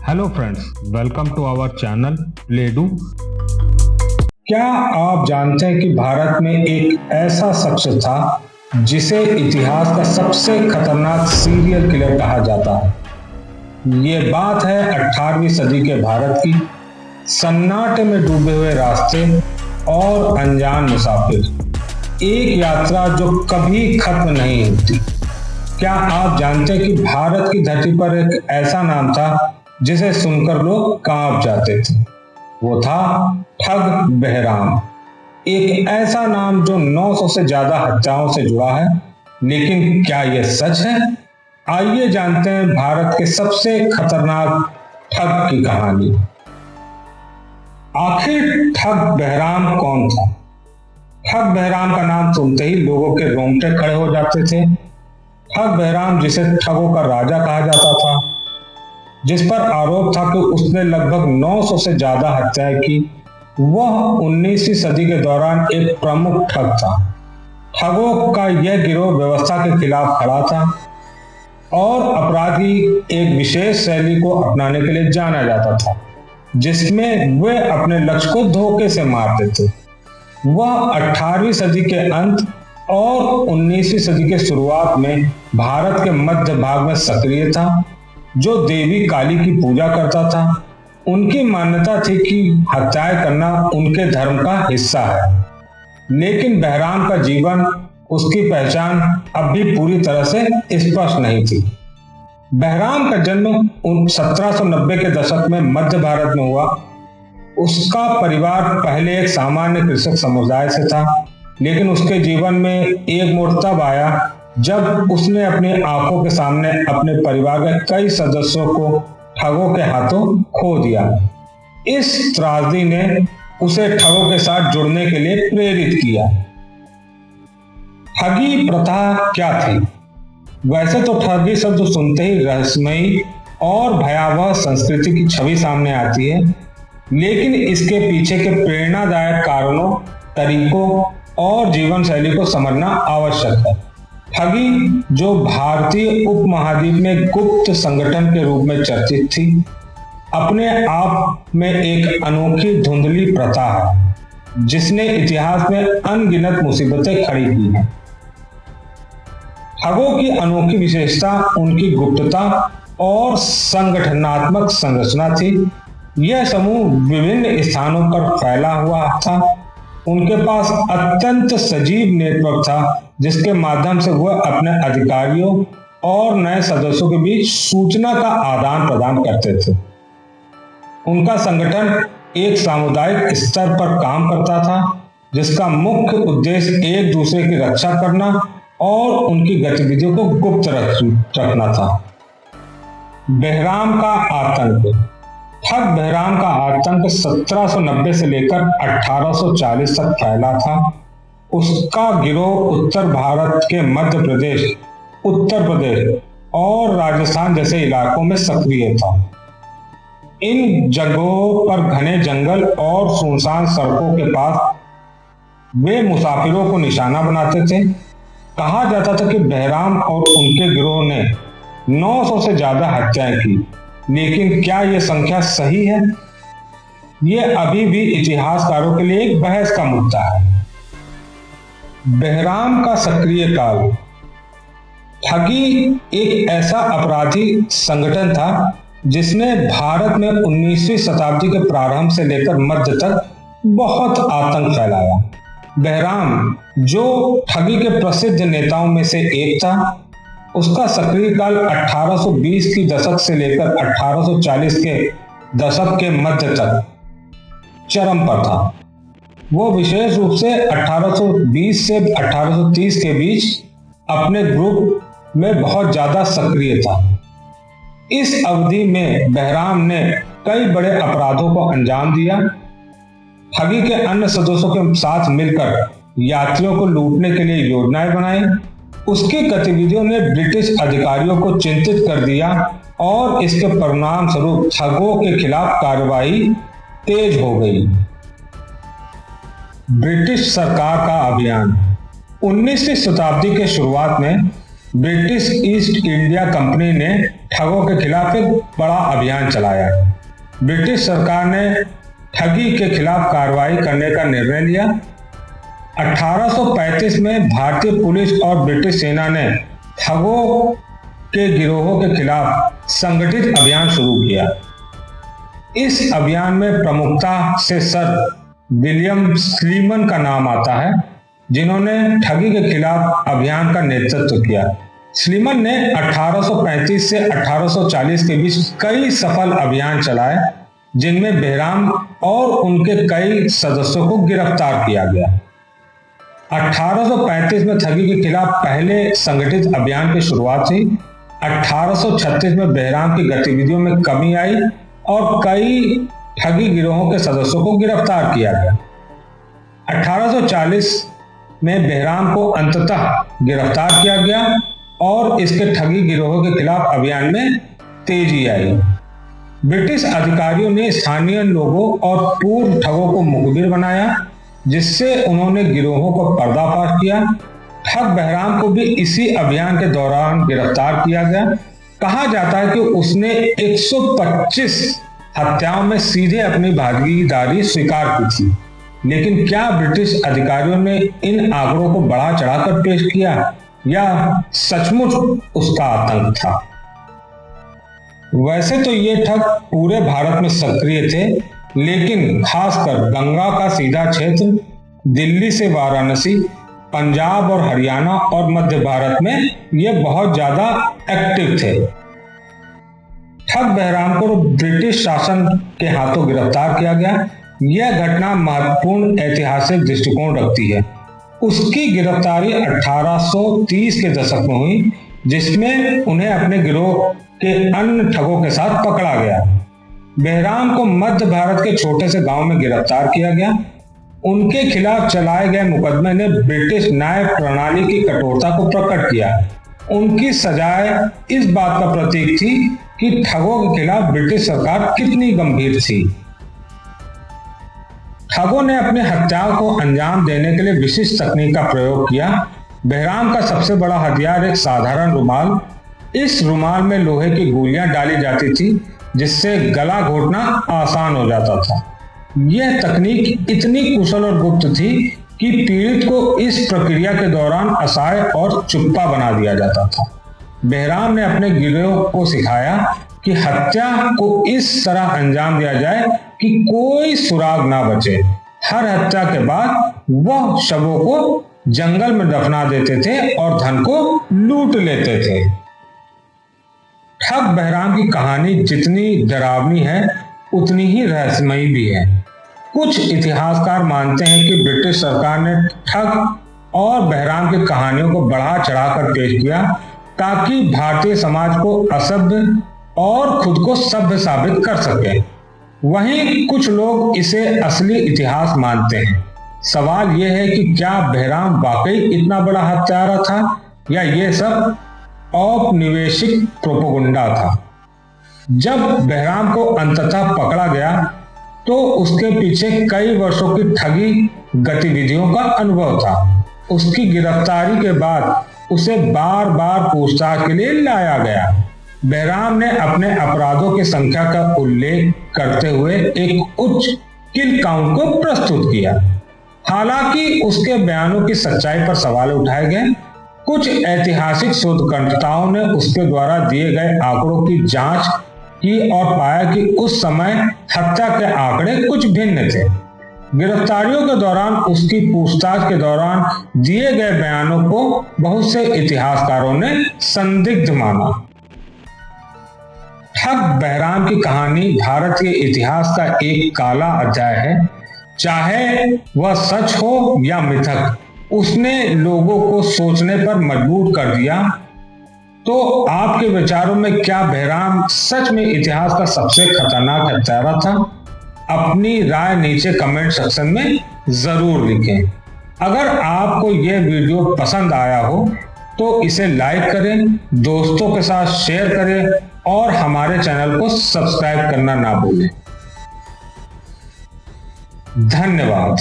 Hello friends, welcome to our channel प्लेडू। क्या आप जानते हैं कि भारत में एक ऐसा शख्स था जिसे इतिहास का सबसे खतरनाक सीरियल किलर कहा जाता है। ये बात है 18वीं सदी के भारत की। सन्नाटे में डूबे हुए रास्ते और अनजान मुसाफिर, एक यात्रा जो कभी खत्म नहीं होती। क्या आप जानते हैं कि भारत की धरती पर एक ऐसा नाम था जिसे सुनकर लोग कांप जाते थे? वो था ठग बहराम। एक ऐसा नाम जो 900 से ज्यादा हत्याओं से जुड़ा है। लेकिन क्या यह सच है? आइए जानते हैं भारत के सबसे खतरनाक ठग की कहानी। आखिर ठग बहराम कौन था? ठग बहराम का नाम सुनते ही लोगों के रोंगटे खड़े हो जाते थे। ठग बहराम, जिसे ठगों का राजा कहा जाता था, जिस पर आरोप था कि उसने लगभग 900 से ज्यादा हत्याएं की, वह 19वीं सदी के दौरान एक प्रमुख ठग था। ठगों का यह गिरोह व्यवस्था के खिलाफ खड़ा था और अपराधी एक विशेष शैली को अपनाने के लिए जाना जाता था, जिसमें वे अपने लक्ष्य को धोखे से मारते थे। वह 18वीं सदी के अंत और 19वीं सदी के शुरुआत में भारत के मध्य भाग में सक्रिय था, जो देवी काली की पूजा करता था। उनकी मान्यता थी कि हत्याएं करना उनके धर्म का हिस्सा है। लेकिन बहराम का जीवन, उसकी पहचान अब भी पूरी तरह से स्पष्ट नहीं थी। बहराम का जन्म 1790 के दशक में मध्य भारत में हुआ। उसका परिवार पहले एक सामान्य कृषक समुदाय से था, लेकिन उसके जीवन में एक मोड़ तब आया जब उसने अपनी आंखों के सामने अपने परिवार के कई सदस्यों को ठगों के हाथों खो दिया। इस त्रासदी ने उसे ठगों के साथ जुड़ने के लिए प्रेरित किया। ठगी प्रथा क्या थी? वैसे तो ठगी शब्द सुनते ही रहस्यमयी और भयावह संस्कृति की छवि सामने आती है, लेकिन इसके पीछे के प्रेरणादायक कारणों, तरीकों और जीवन शैली को समझना आवश्यक है। ठगी, जो भारतीय उपमहाद्वीप में गुप्त संगठन के रूप में चर्चित थी, अपने आप में एक अनोखी धुंधली प्रथा है जिसने इतिहास में अनगिनत मुसीबतें खड़ी की हैं। ठगों की अनोखी विशेषता उनकी गुप्तता और संगठनात्मक संरचना थी। यह समूह विभिन्न स्थानों पर फैला हुआ था। उनके पास अत्यंत सजीव नेटवर्क था, जिसके माध्यम से वह अपने अधिकारियों और नए सदस्यों के बीच सूचना का आदान प्रदान करते थे। उनका संगठन एक सामुदायिक स्तर पर काम करता था, जिसका मुख्य उद्देश्य एक दूसरे की रक्षा करना और उनकी गतिविधियों को गुप्त रखना था। बहराम का आतंक। ठग बहराम का आतंक 1790 से लेकर 1840 तक फैला था। उसका गिरोह उत्तर भारत के मध्य प्रदेश, उत्तर प्रदेश और राजस्थान जैसे इलाकों में सक्रिय था। इन जगहों पर घने जंगल और सुनसान सड़कों के पास वे मुसाफिरों को निशाना बनाते थे। कहा जाता था कि बहराम और उनके गिरोह ने 900 से ज्यादा हत्याएं की, लेकिन क्या यह संख्या सही है? यह अभी भी इतिहासकारों के लिए एक बहस का मुद्दा है। बहराम का सक्रिय काल। ठगी एक ऐसा अपराधी संगठन था जिसने भारत में 19वीं शताब्दी के प्रारंभ से लेकर मध्य तक बहुत आतंक फैलाया। बहराम, जो ठगी के प्रसिद्ध नेताओं में से एक था, उसका सक्रिय काल 1820 की दशक से लेकर 1840 के दशक के मध्य तक चरम पर था। वो विशेष रूप से 1820 से 1830 के बीच अपने ग्रुप में बहुत ज्यादा सक्रिय था। इस अवधि में बहराम ने कई बड़े अपराधों को अंजाम दिया। ठगी के अन्य सदस्यों के साथ मिलकर यात्रियों को लूटने के लिए योजनाएं बनाई। उसकी गतिविधियों ने ब्रिटिश अधिकारियों को चिंतित कर दिया और इसके परिणाम स्वरूप ठगों के खिलाफ कार्रवाई तेज हो गई। ब्रिटिश सरकार का अभियान। 19वीं शताब्दी के शुरुआत में ब्रिटिश ईस्ट इंडिया कंपनी ने ठगों के खिलाफ एक बड़ा अभियान चलाया। ब्रिटिश सरकार ने ठगी के खिलाफ कार्रवाई करने का निर्णय लिया। 1835 में भारतीय पुलिस और ब्रिटिश सेना ने ठगों के गिरोहों के खिलाफ संगठित अभियान शुरू किया। इस अभियान में प्रमुखता से सर विलियम स्लीमन का नाम आता है, जिन्होंने ठगी के खिलाफ अभियान का नेतृत्व किया। स्लीमन ने 1835 से 1840 के बीच कई सफल अभियान चलाए, जिनमें बेहराम और उनके कई सदस्यों को गिरफ्तार किया गया। 1835 में ठगी के खिलाफ पहले संगठित अभियान की शुरुआत हुई। 1836 में बेहराम की गतिविधियों में कमी आई और कई ठगी गिरोहों के सदस्यों को गिरफ्तार किया गया। 1840 में बेहराम को अंततः गिरफ्तार किया गया और इसके ठगी गिरोहों के खिलाफ अभियान में तेजी आई। ब्रिटिश अधिकारियों ने स्थानीय लोगों और पूर्व ठगों को मुखबिर बनाया, जिससे उन्होंने गिरोहों को पर्दाफाश किया। ठग बेहराम को भी इसी अभियान के दौरान गिरफ्तार किया गया। कहा जाता है कि उसने 125 हत्याओं में सीधे अपनी भागीदारी स्वीकार की थी। लेकिन क्या ब्रिटिश अधिकारियों ने इन आंकड़ों को बढ़ा चढ़ाकर पेश किया या सचमुच उसका आतंक था? वैसे तो ये ठग पूरे भारत में सक्रिय थे, लेकिन खासकर गंगा का सीधा क्षेत्र, दिल्ली से वाराणसी, पंजाब और हरियाणा और मध्य भारत में ये बहुत ज्यादा एक्टिव थे। ठग बेहराम को ब्रिटिश शासन के हाथों गिरफ्तार किया गया। यह घटना महत्वपूर्ण ऐतिहासिक दृष्टिकोण रखती है। उसकी गिरफ्तारी 1830 के दशक में हुई, जिसमें उन्हें अपने गिरोह के अन्य ठगों के साथ पकड़ा गया। बेहराम को मध्य भारत के छोटे से गांव में गिरफ्तार किया गया। उनके खिलाफ चलाए गए मुकदमे ने ब्रिटिश न्याय प्रणाली की कठोरता को प्रकट किया। उनकी सजाएं इस बात का प्रतीक थी कि ठगों के खिलाफ ब्रिटिश सरकार कितनी गंभीर थी। ठगों ने अपने हत्याओं को अंजाम देने के लिए विशिष्ट तकनीक का प्रयोग किया। बेहराम का सबसे बड़ा हथियार एक साधारण रुमाल। इस रुमाल में लोहे की गोलियां डाली जाती थी, जिससे गला घोटना आसान हो जाता था। यह तकनीक इतनी कुशल और गुप्त थी कि पीड़ित को इस प्रक्रिया के दौरान असहाय और चुप्पा बना दिया जाता था। बेहराम ने अपने गिरोह को सिखाया कि हत्या को इस तरह अंजाम दिया जाए कि कोई सुराग ना बचे। हर हत्या के बाद वह शवों को जंगल में दफना देते थे और धन को लूट लेते थे। ठग बेहराम की कहानी जितनी डरावनी है, उतनी ही रहस्यमयी भी है। कुछ इतिहासकार मानते हैं कि ब्रिटिश सरकार ने ठग और बेहराम की कहानियों को बढ़ा चढ़ाकर पेश किया, ताकि भारतीय समाज को असभ्य और खुद को सभ्य साबित कर सके। वहीं कुछ लोग इसे असली इतिहास मानते हैं। सवाल यह है कि क्या बेहराम वाकई इतना बड़ा हत्यारा था या ये सब औपनिवेशिक प्रोपेगेंडा था। जब बेहराम को अंततः पकड़ा गया तो उसके पीछे कई वर्षों की ठगी गतिविधियों का अनुभव था। उसकी गिरफ्तारी के बाद उसे बार बार पूछताछ के लिए लाया गया। बेहराम ने अपने अपराधों की संख्या का उल्लेख करते हुए एक उच्च किल काउंट को प्रस्तुत किया। हालांकि उसके बयानों की सच्चाई पर सवाल उठाए गए। कुछ ऐतिहासिक शोधकर्ताओं ने उसके द्वारा दिए गए आंकड़ों की जांच की और पाया कि उस समय हत्या के आंकड़े कुछ भिन्न थे। गिरफ्तारियों के दौरान उसकी पूछताछ के दौरान दिए गए बयानों को बहुत से इतिहासकारों ने संदिग्ध माना। ठग बेहराम की कहानी भारत के इतिहास का एक काला अध्याय है। चाहे वह सच हो या मिथक, उसने लोगों को सोचने पर मजबूर कर दिया। तो आपके विचारों में क्या बेहराम सच में इतिहास का सबसे खतरनाक हत्यारा था? अपनी राय नीचे कमेंट सेक्शन में जरूर लिखें। अगर आपको यह वीडियो पसंद आया हो तो इसे लाइक करें, दोस्तों के साथ शेयर करें और हमारे चैनल को सब्सक्राइब करना ना भूलें। धन्यवाद।